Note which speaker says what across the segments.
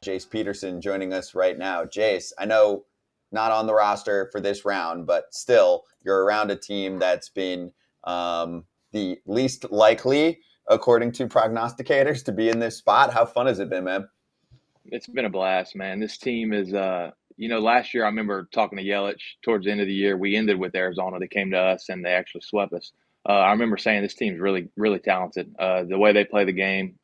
Speaker 1: Jace Peterson, joining us right now. Jace, I know not on the roster for this round, but still, you're around a team that's been the least likely, according to prognosticators, to be in this spot. How fun has it been, man?
Speaker 2: It's been a blast, man. This team is, last year I remember talking to Yelich towards the end of the year. We ended with Arizona. They came to us and they actually swept us. I remember saying this team's really, really talented. The way they play the game.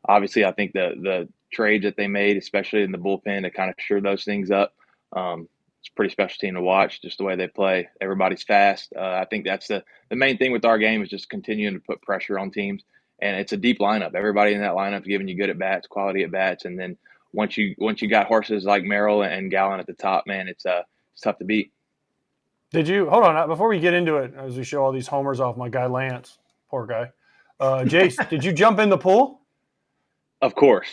Speaker 2: Obviously, I think the trades that they made, especially in the bullpen, to kind of shore those things up. It's a pretty special team to watch, just the way they play. Everybody's fast. I think that's the main thing with our game is just continuing to put pressure on teams. And it's a deep lineup. Everybody in that lineup is giving you good at bats, quality at bats, and then once you got horses like Merrill and Gallen at the top, man, it's tough to beat.
Speaker 3: Did you hold on before we get into it? As we show all these homers off my guy Lance, poor guy. Jace, did you jump in the pool?
Speaker 2: Of course.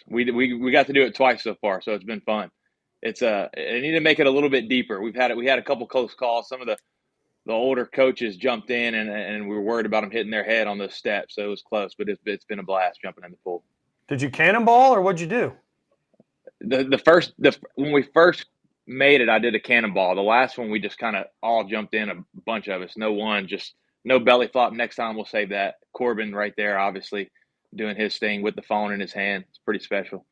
Speaker 2: We got to do it twice so far, so it's been fun. It's I need to make it a little bit deeper. We had a couple close calls. Some of the older coaches jumped in, and we were worried about them hitting their head on those steps. So it was close, but it's been a blast jumping in the pool.
Speaker 3: Did you cannonball, or what'd you do?
Speaker 2: When we first made it, I did a cannonball. The last one, we just kind of all jumped in, a bunch of us. Just no belly flop. Next time we'll save that. Corbin right there, obviously doing his thing with the phone in his hand. It's pretty special.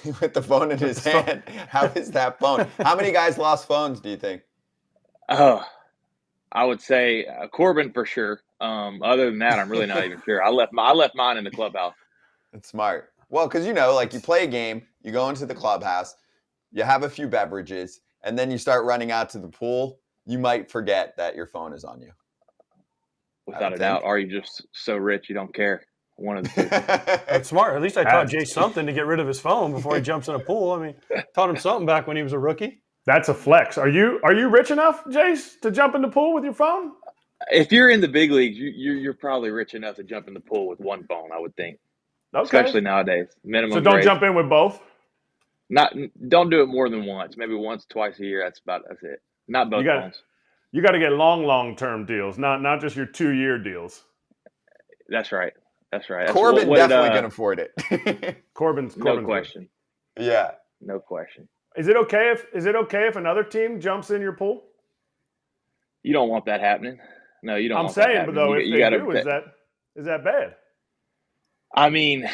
Speaker 1: With the phone in his hand? How is that phone? How many guys lost phones, do you think?
Speaker 2: Oh, I would say Corbin for sure. Other than that, I'm really not even sure. I left mine in the clubhouse.
Speaker 1: That's smart. Well, because you play a game, you go into the clubhouse, you have a few beverages, and then you start running out to the pool. You might forget that your phone is on you.
Speaker 2: Without a doubt. Or you just so rich you don't care. One of the two.
Speaker 3: That's smart. At least I taught Jay something to get rid of his phone before he jumps in a pool. I mean, taught him something back when he was a rookie.
Speaker 4: That's a flex. Are you rich enough, Jace, to jump in the pool with your phone?
Speaker 2: If you're in the big leagues, you're probably rich enough to jump in the pool with one phone, I would think. Okay. Especially nowadays. Minimum.
Speaker 4: So don't jump in with both?
Speaker 2: Don't do it more than once. Maybe once, twice a year. That's it. Not both phones.
Speaker 4: You got to get long-term deals, not just your 2-year deals.
Speaker 2: That's right.
Speaker 1: Corbin definitely can afford it.
Speaker 4: Corbin's
Speaker 2: no question.
Speaker 1: Yeah.
Speaker 2: No question.
Speaker 4: Is it okay if another team jumps in your pool?
Speaker 2: You don't want that happening. No, you don't.
Speaker 4: I'm saying, but though, if they do, is that bad?
Speaker 2: I mean,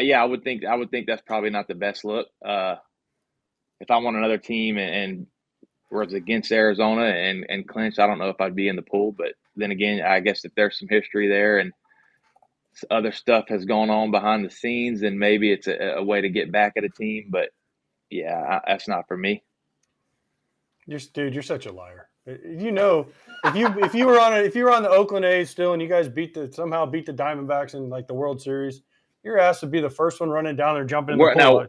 Speaker 2: yeah, I would think that's probably not the best look. If I want another team and was against Arizona and clinch, I don't know if I'd be in the pool. But then again, I guess if there's some history there and other stuff has gone on behind the scenes, then maybe it's a way to get back at a team. But yeah, that's not for me.
Speaker 3: You're such a liar. You know, if you were on the Oakland A still and you guys somehow beat the Diamondbacks in like the World Series, you're asked to be the first one running down there jumping in the pool.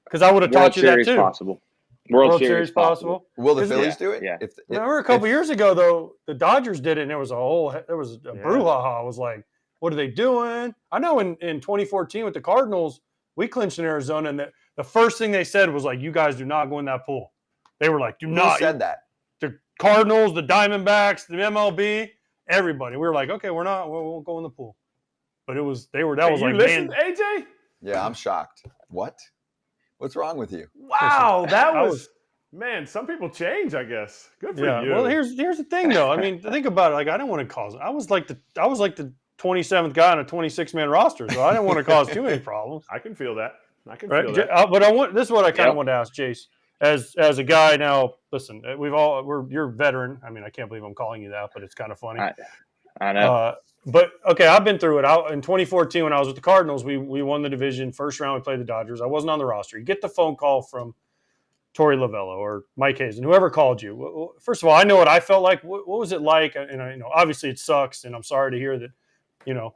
Speaker 3: Because I would have taught you that too.
Speaker 2: Possible.
Speaker 3: World Series possible.
Speaker 1: Will the Phillies do it?
Speaker 2: Yeah.
Speaker 3: Remember a couple years ago though, the Dodgers did it and there was a brouhaha. It was like, what are they doing? I know in 2014 with the Cardinals, we clinched in Arizona and the first thing they said was like, you guys do not go in that pool. They were like, do not.
Speaker 1: Who said that?
Speaker 3: The Cardinals, the Diamondbacks, the MLB, everybody. We were like, okay, we won't go in the pool. But that was like,
Speaker 4: listen, AJ?
Speaker 1: Yeah, I'm shocked. What? What's wrong with you?
Speaker 4: Wow, that was man, some people change, I guess. Good for you.
Speaker 3: Well, here's the thing though. I mean, think about it. Like, I didn't want to cause it. I was like the 27th guy on a 26-man roster, so I didn't want to cause too many problems.
Speaker 4: I can feel that.
Speaker 3: But this is what I kind of want to ask Jace. As a guy now, listen, you're a veteran. I mean, I can't believe I'm calling you that, but it's kind of funny.
Speaker 2: I know.
Speaker 3: But okay, I've been through it. In 2014, when I was with the Cardinals, we won the division. First round, we played the Dodgers. I wasn't on the roster. You get the phone call from Torey Lovello or Mike Hayes, and whoever called you. First of all, I know what I felt like. What was it like? And obviously it sucks, and I'm sorry to hear that.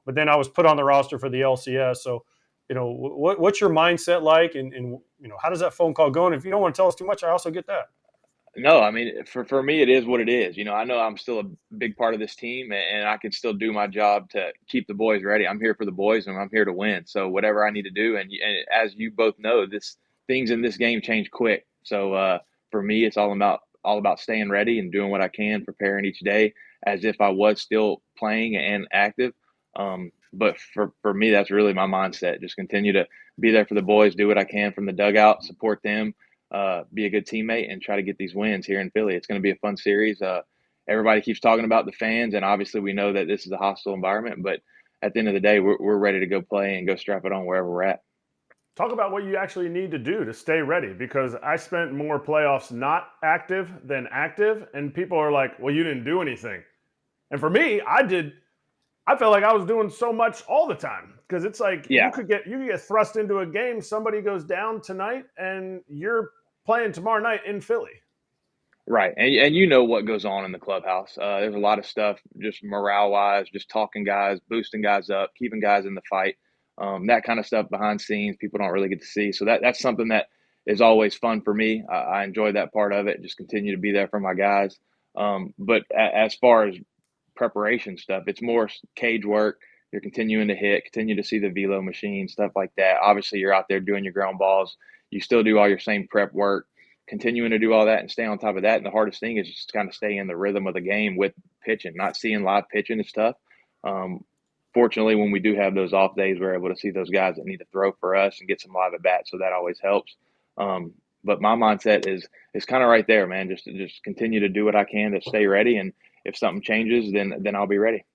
Speaker 3: But then I was put on the roster for the LCS, so. What's your mindset like, and how does that phone call go? And if you don't want to tell us too much, I also get that.
Speaker 2: No, I mean, for me, it is what it is. I know I'm still a big part of this team, and I can still do my job to keep the boys ready. I'm here for the boys, and I'm here to win. So whatever I need to do, and as you both know, things in this game change quick. So for me, it's all about staying ready and doing what I can, preparing each day as if I was still playing and active. But for me, that's really my mindset. Just continue to be there for the boys, do what I can from the dugout, support them, be a good teammate, and try to get these wins here in Philly. It's going to be a fun series. Everybody keeps talking about the fans, and obviously we know that this is a hostile environment, but at the end of the day, we're ready to go play and go strap it on wherever we're at.
Speaker 4: Talk about what you actually need to do to stay ready, because I spent more playoffs not active than active, and people are like, well, you didn't do anything. And for me, I felt like I was doing so much all the time, because it's like you could get thrust into a game, somebody goes down tonight, and you're playing tomorrow night in Philly.
Speaker 2: Right. And you know what goes on in the clubhouse. There's a lot of stuff just morale-wise, just talking guys, boosting guys up, keeping guys in the fight. That kind of stuff behind scenes people don't really get to see. So that's something that is always fun for me. I enjoy that part of it, just continue to be there for my guys. But as far as preparation stuff, it's more cage work. You're continuing to hit, continue to see the velo machine, stuff like that. Obviously, you're out there doing your ground balls. You still do all your same prep work, continuing to do all that and stay on top of that. And the hardest thing is just kind of stay in the rhythm of the game with pitching. Not seeing live pitching is tough. Fortunately, when we do have those off days, we're able to see those guys that need to throw for us and get some live at bats. So that always helps. But my mindset is kind of right there, man. Just continue to do what I can to stay ready. And if something changes, then I'll be ready.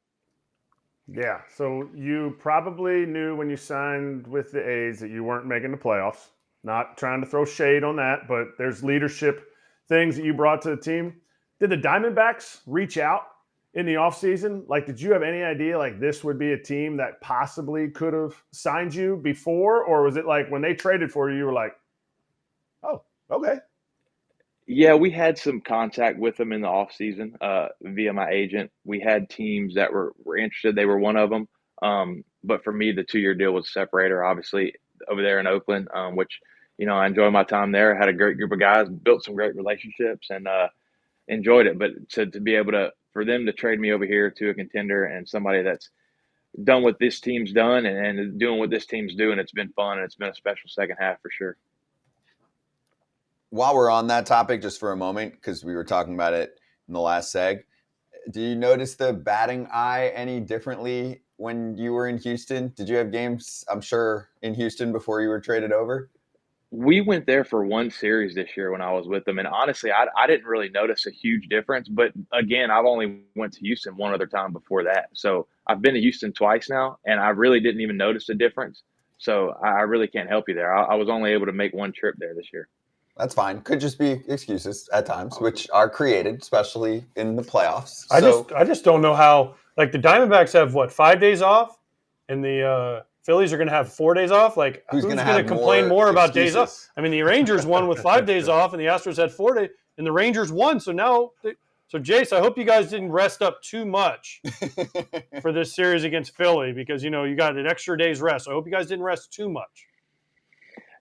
Speaker 4: Yeah. So you probably knew when you signed with the A's that you weren't making the playoffs. Not trying to throw shade on that, but there's leadership things that you brought to the team. Did the Diamondbacks reach out in the offseason? Like, did you have any idea like this would be a team that possibly could have signed you before? Or was it like when they traded for you, you were like, oh, okay.
Speaker 2: Yeah, we had some contact with them in the offseason via my agent. We had teams that were interested. They were one of them. But for me, the 2-year deal was a separator, obviously, over there in Oakland, which, I enjoyed my time there. I had a great group of guys, built some great relationships, and enjoyed it. But to be able for them to trade me over here to a contender and somebody that's done what this team's done and doing what this team's doing, it's been fun, and it's been a special second half for sure.
Speaker 1: While we're on that topic, just for a moment, because we were talking about it in the last seg, do you notice the batting eye any differently when you were in Houston? Did you have games, I'm sure, in Houston before you were traded over?
Speaker 2: We went there for one series this year when I was with them, and honestly, I didn't really notice a huge difference. But again, I've only went to Houston one other time before that, so I've been to Houston twice now, and I really didn't even notice a difference. So I really can't help you there. I was only able to make one trip there this year.
Speaker 1: That's fine. Could just be excuses at times, which are created, especially in the playoffs.
Speaker 3: I just don't know how. Like the Diamondbacks have 5 days off, and the Phillies are going to have 4 days off. Like who's going to complain more about days off? I mean, the Rangers won with 5 days off, and the Astros had 4 days, and the Rangers won. So now, Jace, I hope you guys didn't rest up too much for this series against Philly, because you got an extra day's rest. So I hope you guys didn't rest too much.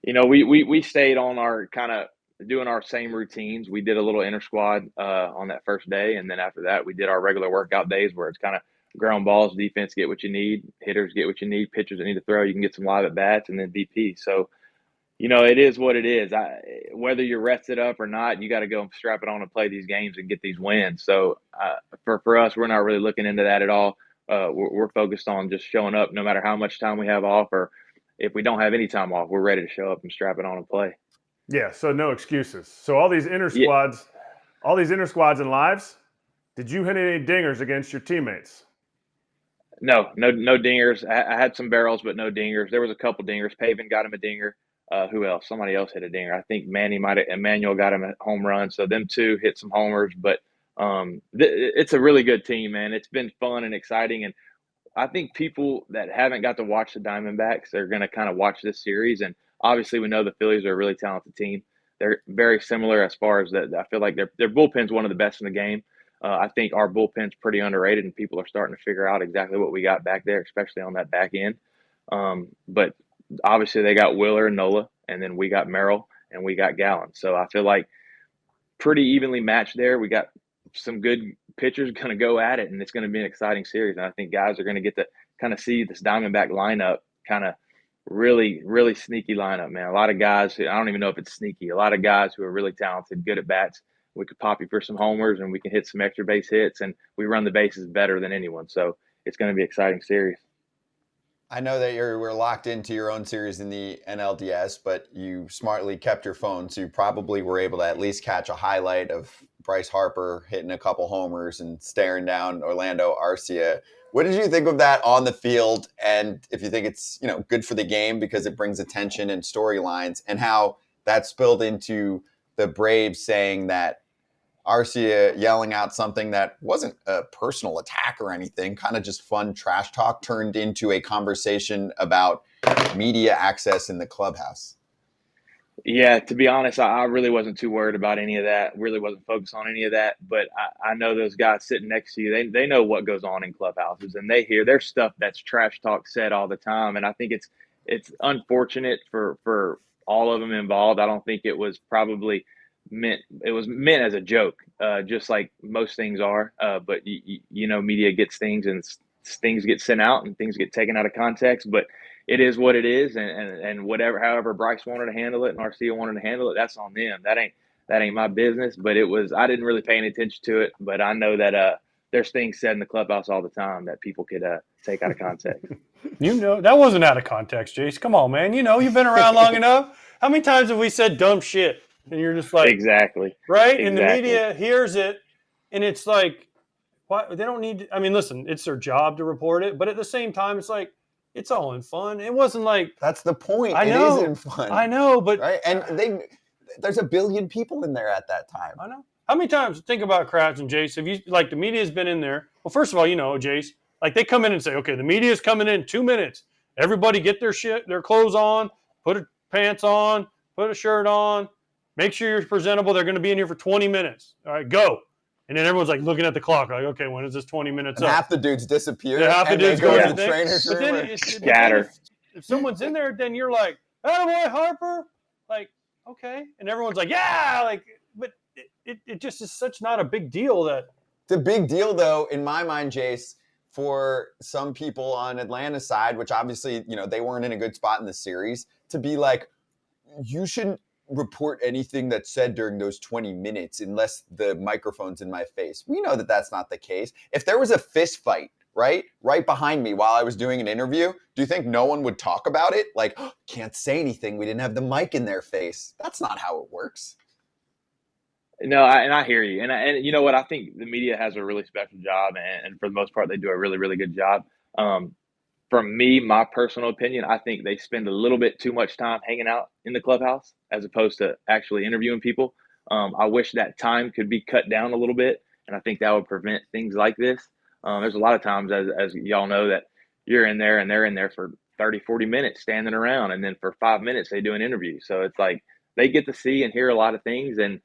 Speaker 2: We stayed on our kind of doing our same routines. We did a little inter squad on that first day, and then after that, we did our regular workout days where it's kind of ground balls, defense, get what you need, hitters get what you need, pitchers that need to throw, you can get some live at bats, and then DP. So, it is what it is. Whether you're rested up or not, you got to go strap it on and play these games and get these wins. So for us, we're not really looking into that at all. We're focused on just showing up no matter how much time we have off, or if we don't have any time off, we're ready to show up and strap it on and play.
Speaker 4: Yeah, so no excuses. So all these inter squads, and lives, did you hit any dingers against your teammates?
Speaker 2: No dingers. I had some barrels, but no dingers. There was a couple dingers. Pavin got him a dinger. Who else? Somebody else hit a dinger. I think Emmanuel got him a home run. So them two hit some homers. But it's a really good team, man. It's been fun and exciting. And I think people that haven't got to watch the Diamondbacks are going to kind of watch this series. And obviously, we know the Phillies are a really talented team. They're very similar as far as that. I feel like their bullpen's one of the best in the game. I think our bullpen's pretty underrated, and people are starting to figure out exactly what we got back there, especially on that back end. But obviously, they got Wheeler and Nola, and then we got Merrill, and we got Gallen. So I feel like pretty evenly matched there. We got some good pitchers going to go at it, and it's going to be an exciting series. And I think guys are going to get to kind of see this Diamondback lineup kind of really, really sneaky lineup, man. A lot of guys, I don't even know if it's sneaky, a lot of guys who are really talented, good at bats. We could pop you for some homers, and we can hit some extra base hits, and we run the bases better than anyone. So it's going to be an exciting series.
Speaker 1: I know that we're locked into your own series in the NLDS, but you smartly kept your phone, so you probably were able to at least catch a highlight of Bryce Harper hitting a couple homers and staring down Orlando Arcia. What did you think of that on the field? And if you think it's good for the game because it brings attention and storylines, and how that spilled into the Braves saying that Arcia yelling out something that wasn't a personal attack or anything, kind of just fun trash talk, turned into a conversation about media access in the clubhouse.
Speaker 2: Yeah, to be honest, I really wasn't too worried about any of that. Really wasn't focused on any of that. But I know those guys sitting next to you, they know what goes on in clubhouses, and they hear there's stuff that's trash talk said all the time. And I think it's unfortunate for all of them involved. I don't think it was probably meant as a joke, just like most things are. But media gets things, and things get sent out, and things get taken out of context. But it is what it is, and however Bryce wanted to handle it and Arcia wanted to handle it, that's on them. That ain't my business. But I didn't really pay any attention to it. But I know that there's things said in the clubhouse all the time that people could take out of context.
Speaker 3: That wasn't out of context, Jace. Come on, man. You've been around long enough. How many times have we said dumb shit? And you're just like,
Speaker 2: exactly.
Speaker 3: Right?
Speaker 2: Exactly.
Speaker 3: And the media hears it, and it's like, why they don't need to, listen, it's their job to report it, but at the same time, it's like, it's all in fun. It wasn't like,
Speaker 1: that's the point.
Speaker 3: I know,
Speaker 1: it is in fun.
Speaker 3: I know, but
Speaker 1: right. And there's a billion people in there at that time.
Speaker 3: I know. How many times, think about Kratz and Jace, have you, like, the media's been in there? Well, first of all, Jace, like, they come in and say, okay, the media's coming in 2 minutes. Everybody get their clothes on, put pants on, put a shirt on, make sure you're presentable. They're going to be in here for 20 minutes. All right, go. And then everyone's like looking at the clock, like, okay, when is this 20 minutes up?
Speaker 1: Half the dudes disappear.
Speaker 3: Yeah, half the dudes
Speaker 1: go
Speaker 3: to
Speaker 1: to the trainer's room.
Speaker 2: Scatter.
Speaker 3: If someone's in there, then you're like, attaboy, Harper. Like, okay. And everyone's like, yeah. Like, but it just is such not a big deal that.
Speaker 1: It's a big deal, though, in my mind, Jace, for some people on Atlanta's side, which obviously, they weren't in a good spot in the series, to be like, you shouldn't report anything that's said during those 20 minutes unless the microphone's in my face. We know that that's not the case. If there was a fist fight, right behind me while I was doing an interview, do you think no one would talk about it? Like, can't say anything. We didn't have the mic in their face. That's not how it works.
Speaker 2: No, I hear you. And you know what? I think the media has a really special job, and for the most part, they do a really, really good job. From me, my personal opinion, I think they spend a little bit too much time hanging out in the clubhouse as opposed to actually interviewing people. I wish that time could be cut down a little bit, and I think that would prevent things like this. There's a lot of times, as y'all know, that you're in there and they're in there for 30, 40 minutes standing around, and then for 5 minutes they do an interview. So it's like they get to see and hear a lot of things, and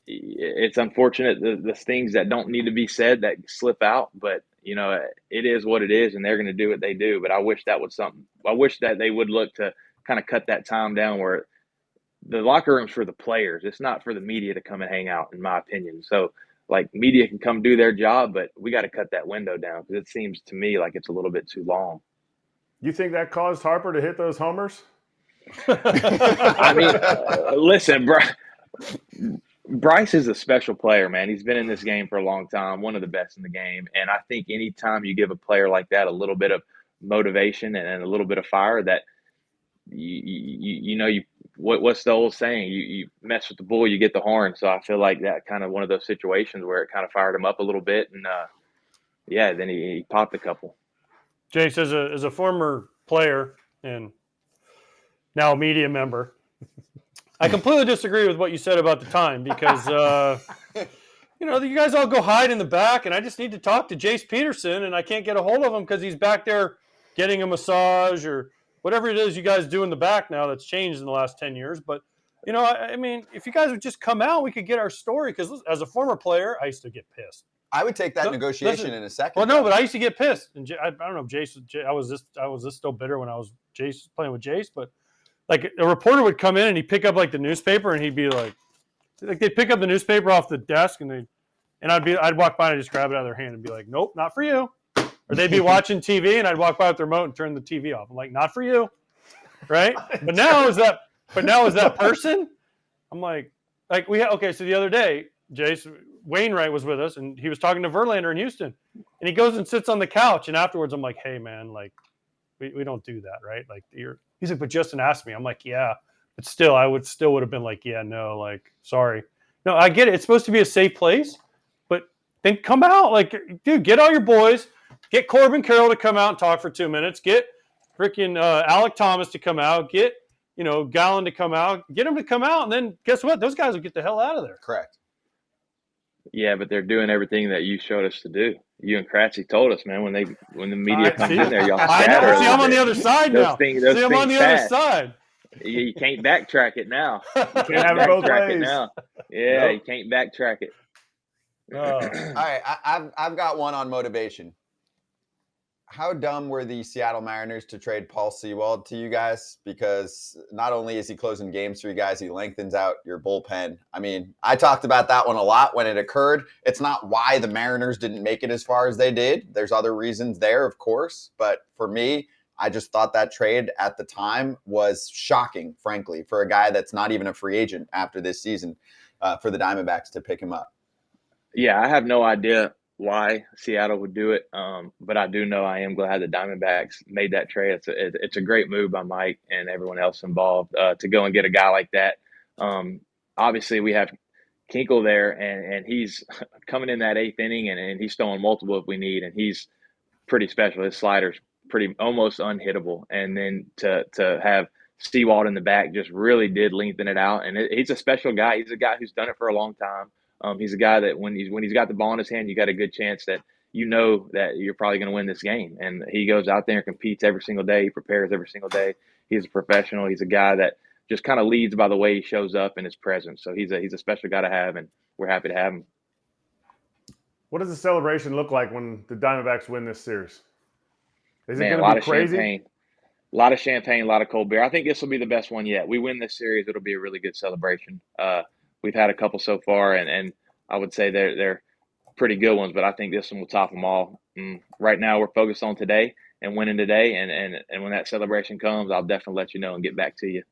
Speaker 2: it's unfortunate the things that don't need to be said that slip out, but it is what it is, and they're going to do what they do. But I wish that was something. I wish that they would look to kind of cut that time down, where the locker room's for the players. It's not for the media to come and hang out, in my opinion. So, like, media can come do their job, but we got to cut that window down because it seems to me like it's a little bit too long.
Speaker 4: You think that caused Harper to hit those homers?
Speaker 2: Listen, Bryce is a special player, man. He's been in this game for a long time, one of the best in the game. And I think anytime you give a player like that a little bit of motivation and a little bit of fire, that what's the old saying? You mess with the bull, you get the horn. So I feel like that kind of one of those situations where it kind of fired him up a little bit, and then he popped a couple.
Speaker 3: Jace, as a former player and now a media member, I completely disagree with what you said about the time because, you guys all go hide in the back, and I just need to talk to Jace Peterson, and I can't get a hold of him because he's back there getting a massage or whatever it is you guys do in the back now that's changed in the last 10 years. But, if you guys would just come out, we could get our story because as a former player, I used to get pissed.
Speaker 1: I would take that negotiation in a second.
Speaker 3: Well, no, but I used to get pissed. And I don't know, Jace, I was this still bitter when I was playing with Jace, but like a reporter would come in and he'd pick up like the newspaper and he'd be like they'd pick up the newspaper off the desk and I'd walk by and I'd just grab it out of their hand and be like, nope, not for you. Or they'd be watching TV and I'd walk by with the remote and turn the TV off. I'm like, not for you. Right? But now is that person? I'm like so the other day, Jace, Wainwright was with us, and he was talking to Verlander in Houston, and he goes and sits on the couch, and afterwards I'm like, hey man, like we don't do that, right? Like he's like, but Justin asked me. I'm like, yeah, but still, I would have been like, yeah, no, like, sorry. No, I get it. It's supposed to be a safe place, but then come out, like, dude, get all your boys, get Corbin Carroll to come out and talk for 2 minutes, get freaking Alec Thomas to come out, get Gallen to come out, get him to come out, and then guess what? Those guys will get the hell out of there.
Speaker 1: Correct.
Speaker 2: Yeah, but they're doing everything that you showed us to do. You and Kratzy told us, man, when the media comes in there, y'all scatter.
Speaker 3: I know. See, I'm on the other side now. I'm on the other side.
Speaker 2: You can't backtrack it now.
Speaker 4: You can't have it both ways.
Speaker 2: Now. Yeah, nope. You can't backtrack it.
Speaker 1: All right, I've got one on motivation. How dumb were the Seattle Mariners to trade Paul Sewald to you guys? Because not only is he closing games for you guys, he lengthens out your bullpen. I mean, I talked about that one a lot when it occurred. It's not why the Mariners didn't make it as far as they did. There's other reasons there, of course. But for me, I just thought that trade at the time was shocking, frankly, for a guy that's not even a free agent after this season, for the Diamondbacks to pick him up.
Speaker 2: Yeah, I have no idea why Seattle would do it, but I do know I am glad the Diamondbacks made that trade. It's a great move by Mike and everyone else involved to go and get a guy like that. Obviously, we have Kinkle there, and he's coming in that 8th inning, and he's throwing multiple if we need, and he's pretty special. His slider's pretty almost unhittable, and then to have Sewald in the back just really did lengthen it out, and he's a special guy. He's a guy who's done it for a long time. He's a guy that when he's got the ball in his hand, you got a good chance that that you're probably going to win this game. And he goes out there and competes every single day. He prepares every single day. He's a professional. He's a guy that just kind of leads by the way he shows up and his presence. So he's a special guy to have, and we're happy to have him.
Speaker 4: What does the celebration look like when the Diamondbacks win this series? Is it going to be crazy?
Speaker 2: A lot of champagne, a lot of cold beer. I think this will be the best one yet. We win this series, it'll be a really good celebration. We've had a couple so far, and I would say they're pretty good ones, but I think this one will top them all. Right now, we're focused on today and winning today, and when that celebration comes, I'll definitely let you know and get back to you.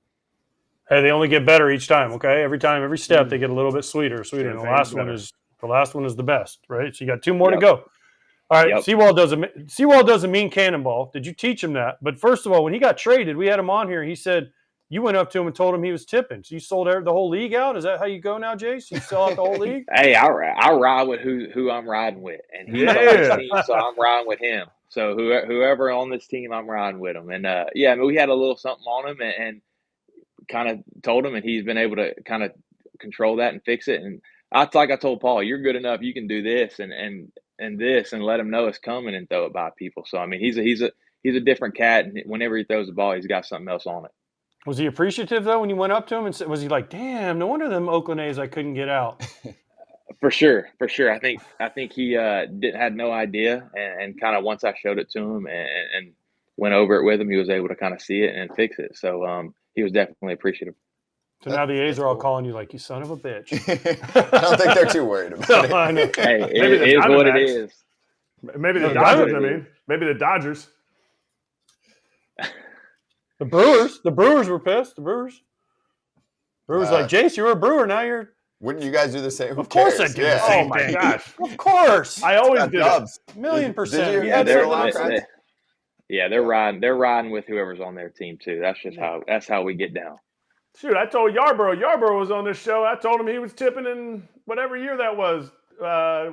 Speaker 3: Hey, they only get better each time, okay? Every step, they get a little bit sweeter. And the last one is the best, right? So you got 2 more to go. All right, Sewald does a mean cannonball. Did you teach him that? But first of all, when he got traded, we had him on here. He said you went up to him and told him he was tipping. So you sold the whole league out? Is that how you go now, Jace? You sell out the whole league?
Speaker 2: Hey, I ride with who I'm riding with. And he's on this team, so I'm riding with him. So whoever on this team, I'm riding with him. And, we had a little something on him and kind of told him, and he's been able to kind of control that and fix it. And I told Paul, you're good enough. You can do this and this, and let him know it's coming and throw it by people. So, I mean, he's a different cat. And whenever he throws the ball, he's got something else on it.
Speaker 3: Was he appreciative, though, when you went up to him? And was he like, damn, no wonder them Oakland A's I couldn't get out?
Speaker 2: For sure. I think he had no idea. And kind of once I showed it to him and went over it with him, he was able to kind of see it and fix it. So he was definitely appreciative.
Speaker 3: So now the A's are all calling you like, you son of a bitch.
Speaker 1: I don't think they're too worried about it.
Speaker 3: I know.
Speaker 2: Hey, it is what it is.
Speaker 4: Maybe the Dodgers, Maybe the Dodgers.
Speaker 3: The Brewers were pissed. The Brewers like, Jace, you were a Brewer. Now you're.
Speaker 1: Wouldn't you guys do the same?
Speaker 3: Of course I do the same.
Speaker 4: Oh my gosh!
Speaker 3: Of course,
Speaker 4: I always do.
Speaker 3: $1,000,000%.
Speaker 2: They're riding with whoever's on their team too. That's how we get down.
Speaker 4: Shoot, I told Yarborough. Yarborough was on this show. I told him he was tipping in whatever year that was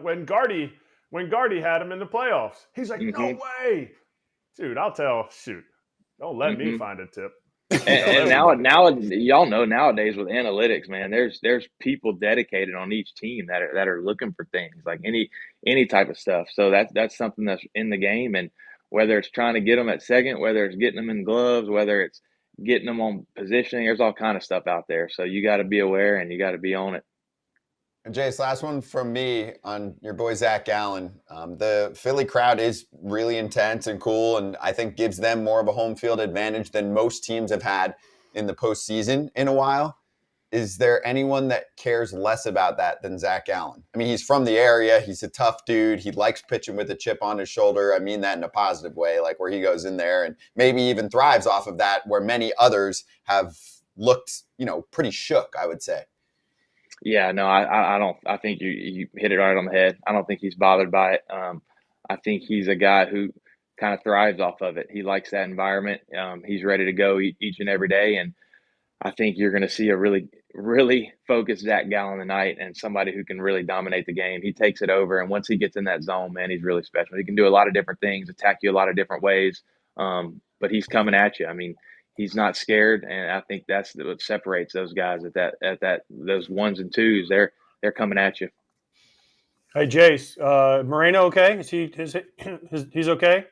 Speaker 4: when Gardy had him in the playoffs. He's like, no way, dude. I'll tell. Shoot. Don't let me find a tip.
Speaker 2: And now y'all know nowadays with analytics, man, there's people dedicated on each team that are looking for things like any type of stuff. So that's something that's in the game, and whether it's trying to get them at second, whether it's getting them in gloves, whether it's getting them on positioning, there's all kind of stuff out there. So you got to be aware and you got to be on it.
Speaker 1: And Jace, last one from me on your boy Zach Gallen. The Philly crowd is really intense and cool, and I think gives them more of a home field advantage than most teams have had in the postseason in a while. Is there anyone that cares less about that than Zach Gallen? I mean, he's from the area. He's a tough dude. He likes pitching with a chip on his shoulder. I mean that in a positive way, like where he goes in there and maybe even thrives off of that, where many others have looked, pretty shook, I would say.
Speaker 2: Yeah, no, I don't. I think you hit it right on the head. I don't think he's bothered by it. I think he's a guy who kind of thrives off of it. He likes that environment. He's ready to go each and every day, and I think you're going to see a really focused Zach Gallen tonight, and somebody who can really dominate the game. He takes it over, and once he gets in that zone, man, he's really special. He can do a lot of different things, attack you a lot of different ways, but he's coming at you. I mean, he's not scared, and I think that's what separates those guys at those ones and twos. They're coming at you.
Speaker 3: Hey, Jace, Moreno okay? Is he's okay?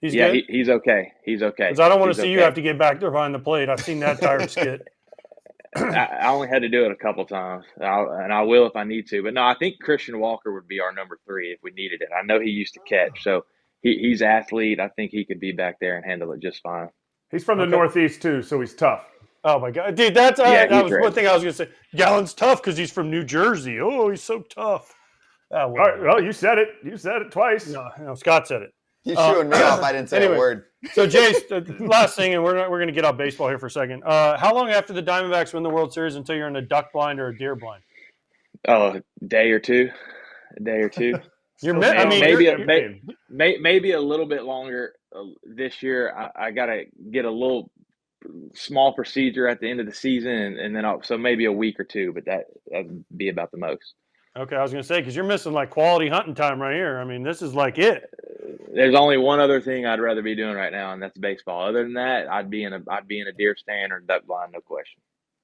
Speaker 3: He's good?
Speaker 2: He's okay. He's okay.
Speaker 3: Because I don't want to see
Speaker 2: okay.
Speaker 3: you have to get back there behind the plate. I've seen that tired skit.
Speaker 2: I only had to do it a couple times, and I will if I need to. But no, I think Christian Walker would be our number 3 if we needed it. I know he used to catch, so he's athlete. I think he could be back there and handle it just fine.
Speaker 4: He's from the Northeast too, so he's tough.
Speaker 3: Oh my God, dude, that was one thing I was going to say. Gallen's tough because he's from New Jersey. Oh, he's so tough.
Speaker 4: All right, well, you said it. You said it twice.
Speaker 3: No, Scott said it.
Speaker 1: He's shooing me off. I didn't say a word.
Speaker 3: So, Jace, last thing, and we're going to get off baseball here for a second. How long after the Diamondbacks win the World Series until you're in a duck blind or a deer blind?
Speaker 2: Oh, a day or two. Maybe a little bit longer this year. I got to get a little small procedure at the end of the season, and then so maybe a week or two, but that'd be about the most.
Speaker 3: Okay, I was going to say, because you're missing like quality hunting time right here. I mean, this is like it.
Speaker 2: There's only one other thing I'd rather be doing right now, and that's baseball. Other than that, I'd be in a deer stand or duck blind, no question.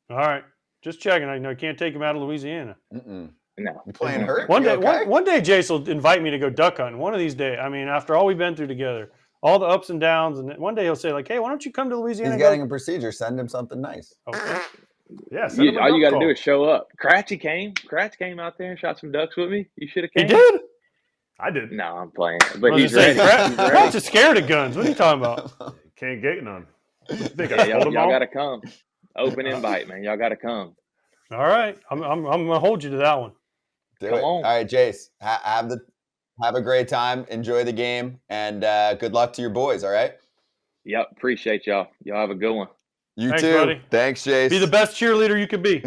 Speaker 3: All right, just checking. I know you can't take him out of Louisiana.
Speaker 1: No,
Speaker 2: you
Speaker 1: playing hurt.
Speaker 3: One day, one day, Jace will invite me to go duck hunting. One of these days. I mean, after all we've been through together, all the ups and downs, and one day he'll say like, "Hey, why don't you come to Louisiana?"
Speaker 1: He's getting a procedure. Send him something nice.
Speaker 3: Okay.
Speaker 4: Yeah,
Speaker 2: all you got to do is show up. Kratzy came out there and shot some ducks with me. You should have came.
Speaker 3: He did?
Speaker 4: I did.
Speaker 2: No, I'm playing. But he's ready.
Speaker 3: Kratz is scared of guns. What are you talking about?
Speaker 4: Can't get none.
Speaker 2: Y'all got to come. Open invite, man. Y'all got to come.
Speaker 3: All right. I'm going to hold you to that one.
Speaker 1: Come on. All right, Jace. Have a great time. Enjoy the game. And good luck to your boys, all right?
Speaker 2: Yep. Appreciate y'all. Y'all have a good one.
Speaker 1: Thanks, too.
Speaker 3: Buddy.
Speaker 1: Thanks, Jace.
Speaker 3: Be the best cheerleader you can be.